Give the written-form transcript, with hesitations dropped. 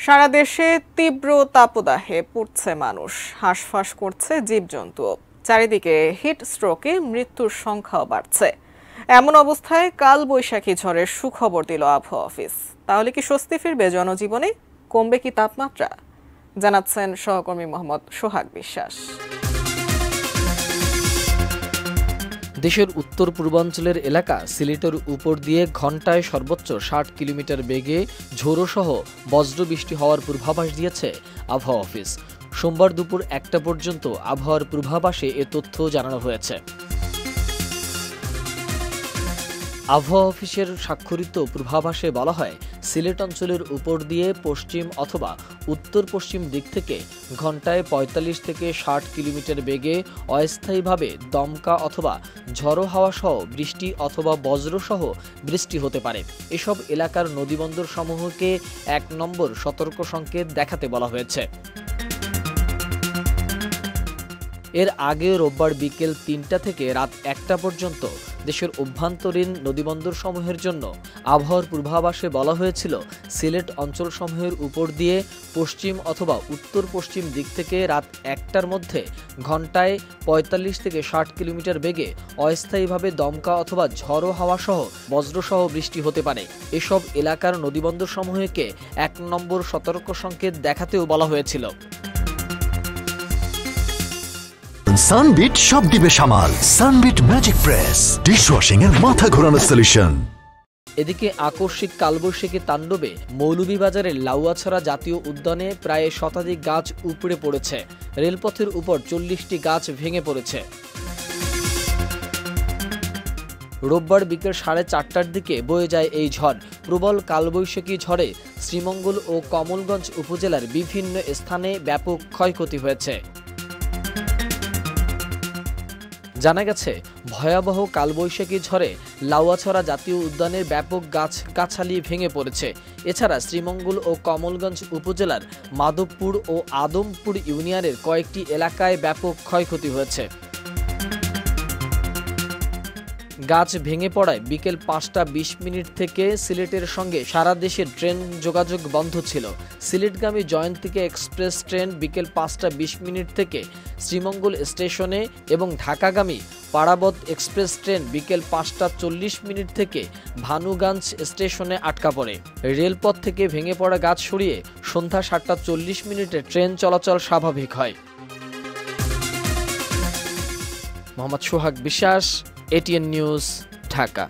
সারা দেশে তীব্র তাপদাহে পুড়ছে মানুষ, হাঁসফাঁস করছে জীবজন্তু। চারিদিকে হিট স্ট্রোকে মৃত্যুর সংখ্যাও বাড়ছে। এমন অবস্থায় কাল বৈশাখী ঝড়ের সুখবর দিল আবহাওয়া অফিস। তাহলে কি স্বস্তি ফিরবে জনজীবনে? কমবে কি তাপমাত্রা? জানাচ্ছেন সহকর্মী মোহাম্মদ সোহাগ বিশ্বাস। দেশের উত্তর পূর্বাঞ্চলের এলাকা সিলেটের উপর দিয়ে ঘণ্টায় সর্বোচ্চ ৬০ কিলোমিটার বেগে ঝোড়োসহ বজ্রবৃষ্টি হওয়ার পূর্বাভাস দিয়েছে আবহাওয়া অফিস। সোমবার দুপুর ১টা পর্যন্ত আবহাওয়ার পূর্বাভাসে এ তথ্য জানানো হয়েছে। আবহাওয়া অফিসের স্বাক্ষরিত পূর্বাভাসে বলা হয়, সিলেট অঞ্চলের উপর দিয়ে পশ্চিম অথবা উত্তর পশ্চিম দিক থেকে ঘণ্টায় ৪৫ থেকে ৬০ কিলোমিটার বেগে অস্থায়ীভাবে দমকা অথবা ঝড়ো হাওয়া সহ বৃষ্টি অথবা বজ্রসহ বৃষ্টি হতে পারে। এসব এলাকার নদীবন্দর সমূহকে ১ নম্বর সতর্ক সংকেত দেখাতে বলা হয়েছে। এর আগে রোববার বিকেল ৩টা থেকে রাত ১টা পর্যন্ত দেশের অভ্যন্তরীণ নদীবন্দর সমূহের জন্য আবহাওয়ার পূর্বাভাসে বলা হয়েছিল, সিলেট অঞ্চলসমূহের উপর দিয়ে পশ্চিম অথবা উত্তর পশ্চিম দিক থেকে রাত ১টার মধ্যে ঘণ্টায় ৪৫ থেকে ৬০ কিলোমিটার বেগে অস্থায়ীভাবে দমকা অথবা ঝড়ো হাওয়া সহ বজ্রসহ বৃষ্টি হতে পারে। এসব এলাকার নদীবন্দর সমূহকে ১ নম্বর সতর্ক সংকেত দেখাতেও বলা হয়েছিল। সানবিট সব দিবে সামাল। সানবিট ম্যাজিক প্রেস ডিশওয়াশিং এর মাথা ঘোরানো সলিউশন। এদিকে আকস্মিক কালবৈশাখী তাণ্ডবে মৌলভীবাজারের লাউয়াছড়া জাতীয় উদ্যানে প্রায় শতাধিক গাছ উপড়ে পড়েছে। রেলপথের উপর ৪০টি গাছ ভেঙে পড়েছে। রোববার বিকেল ৪:৩০টার দিকে বয়ে যায় এই ঝড়। প্রবল কালবৈশাখী ঝড়ে শ্রীমঙ্গল ও কমলগঞ্জ উপজেলার বিভিন্ন স্থানে ব্যাপক ক্ষয়ক্ষতি হয়েছে। জানা গেছে, ভয়াবহ কালবৈশাখী ঝড়ে লাউয়াছড়া জাতীয় উদ্যানের ব্যাপক গাছগাছালি ভেঙে পড়েছে। এছাড়া শ্রীমঙ্গল ও কমলগঞ্জ উপজেলার মাধবপুর ও আদমপুর ইউনিয়নের কয়েকটি এলাকায় ব্যাপক ক্ষয়ক্ষতি হয়েছে। গাছ ভেঙে পড়ায় বিকেল ৫টা ২০ থেকে সিলেটের সঙ্গে সারা দেশের ট্রেন যোগাযোগ বন্ধ ছিল। সিলেটগামী জয়ন্তিকা এক্সপ্রেস ট্রেন বিকেল ৫টা ২০ থেকে শ্রীমঙ্গল স্টেশনে এবং ঢাকাগামী পারাবত এক্সপ্রেস ট্রেন বিকেল ৫টা ৪০ থেকে ভানুগঞ্জ স্টেশনে আটকা পড়ে। রেলপথ থেকে ভেঙে পড়া গাছ সরিয়ে সন্ধ্যা ৭টা ৪০ ট্রেন চলাচল স্বাভাবিক হয়। মোহাম্মদ সোহাগ বিশ্বাস, এটিএন নিউজ, ঢাকা।